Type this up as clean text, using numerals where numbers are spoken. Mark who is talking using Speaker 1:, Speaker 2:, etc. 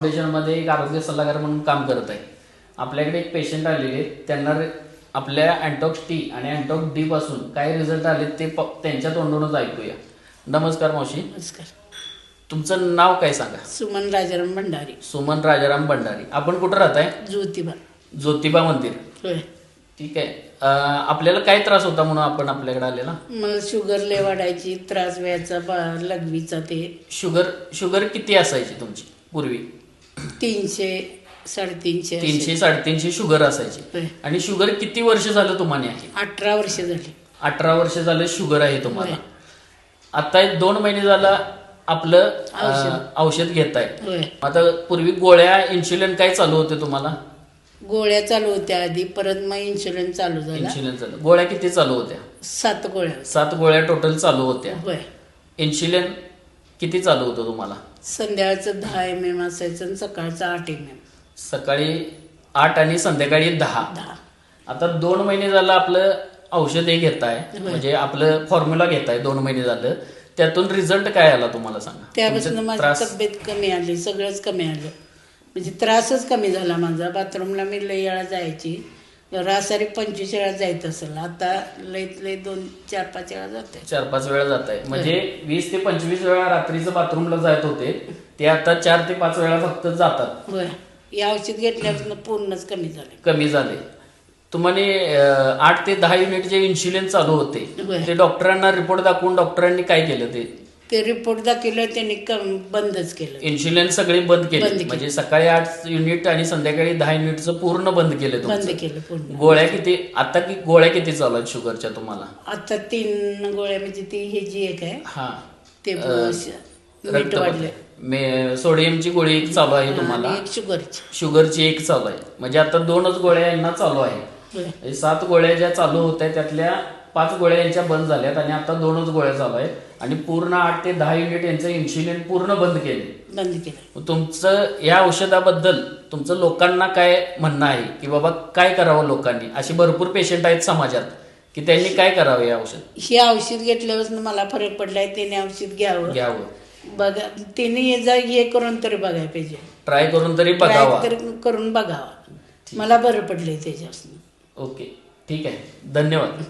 Speaker 1: फाउंडेशनमध्ये एक आरोग्य सल्लागार म्हणून काम करत आहे. आपल्याकडे एक पेशंट आलेले, त्यांना आपल्या अँटॉक्स टी आणि अँटॉक्स डी पासून काय रिझल्ट आले ते त्यांच्या तोंडूनच ऐकूया. नमस्कार मावशी.
Speaker 2: नमस्कार.
Speaker 1: तुमचं नाव काय सांगा?
Speaker 2: सुमन राजाराम भंडारी.
Speaker 1: सुमन राजाराम भंडारी. आपण कुठं राहताय?
Speaker 2: ज्योतिबा.
Speaker 1: ज्योतिबा मंदिर.
Speaker 2: होय.
Speaker 1: ठीक आहे. आपल्याला काय त्रास होता म्हणून आपण आपल्याकडे आलेला?
Speaker 2: मला शुगर लय वाढायची, त्रास व्हायचा, लघवीचा. ते
Speaker 1: शुगर किती असायची तुमची पूर्वी?
Speaker 2: 300 350.
Speaker 1: 300-350 शुगर असायची.
Speaker 2: होय.
Speaker 1: आणि शुगर किती वर्ष झालं तुम्हाला आहे?
Speaker 2: 18 वर्ष झाली.
Speaker 1: 18 वर्ष झालं शुगर आहे तुम्हाला. आता 2 महिने झालं आपलं औषध घेताय.
Speaker 2: होय.
Speaker 1: आता पूर्वी गोळ्या, इन्शुलिन काय चालू होते तुम्हाला?
Speaker 2: गोळ्या चालू होत्या आधी, परत मग इन्शुलिन चालू झाला.
Speaker 1: इन्शुलिन चालू. गोळ्या किती चालू होत्या?
Speaker 2: 7 गोळ्या.
Speaker 1: 7 गोळ्या टोटल चालू होत्या.
Speaker 2: होय.
Speaker 1: इन्शुलिन किती चालू होतं तुम्हाला?
Speaker 2: संध्याकाळचं 10 mm असायचं आणि सकाळचं 8 mm.
Speaker 1: सकाळी 8 आणि संध्याकाळी 10. आता 2 महिने झालं आपलं औषध हे घेताय, म्हणजे आपलं फॉर्म्युला घेताय. 2 महिने झालं, त्यातून रिझल्ट काय आला तुम्हाला सांगा?
Speaker 2: त्यापासून माझी तब्येत कमी आली, सगळंच कमी आलं. म्हणजे त्रासच कमी झाला माझा. बाथरूमला मी लई वेळा जायची, रासारी 25 वेळा जायचं असेल. आता लईत लई 2-4-5 वेळा जाते.
Speaker 1: 4-5 वेळा जात आहे. म्हणजे 20 ते 25 वेळा रात्रीचं बाथरूमला जात होते, ते आता 4 ते 5 वेळा फक्त जातात.
Speaker 2: होय. हे औषध घेतल्यापासून पूर्णच कमी झाले.
Speaker 1: कमी झाले. तुम्हाला 8 ते 10 युनिट जे इन्शुलिन चालू होते, ते डॉक्टरांना रिपोर्ट दाखवून डॉक्टरांनी काय केलं?
Speaker 2: ते रिपोर्ट दाखवलं, त्यांनी बंदच केलं.
Speaker 1: इन्शुलिन सगळे बंद केले. म्हणजे सकाळी 8 युनिट आणि संध्याकाळी 10 युनिटचं पूर्ण बंद केलं.
Speaker 2: बंद केलं पूर्ण.
Speaker 1: गोळ्या किती आता? गोळ्या किती चालू आहेत शुगरच्या तुम्हाला?
Speaker 2: आता 3 गोळ्या. म्हणजे ती हे जी एक आहे,
Speaker 1: हा,
Speaker 2: ते मीठ वाढले.
Speaker 1: सोडियमची गोळी एक चालू आहे तुम्हाला, शुगरची एक चालू आहे. म्हणजे आता 2च गोळ्या यांना चालू आहे. 7 गोळ्या ज्या चालू होत आहेत त्यातल्या 5 गोळ्या यांच्या बंद झाल्यात आणि आता 2च गोळ्या चालू आहेत. आणि पूर्ण 8 ते 10 युनिट यांचं इन्शुलिन पूर्ण बंद केले. तुमचं या औषधाबद्दल तुमचं लोकांना काय म्हणणं आहे की बाबा काय करावं लोकांनी? असे भरपूर पेशंट आहेत समाजात की त्यांनी काय करावं? हे
Speaker 2: औषध घेतल्यापासून मला फरक पडलाय. त्याने औषध घ्यावं. बघा, त्याने हे करून तरी बघायला पाहिजे.
Speaker 1: ट्राय करून तरी बघावा.
Speaker 2: करून बघावा. मला बरं पडलंय त्याच्यापासून.
Speaker 1: ओके, ठीक आहे. धन्यवाद.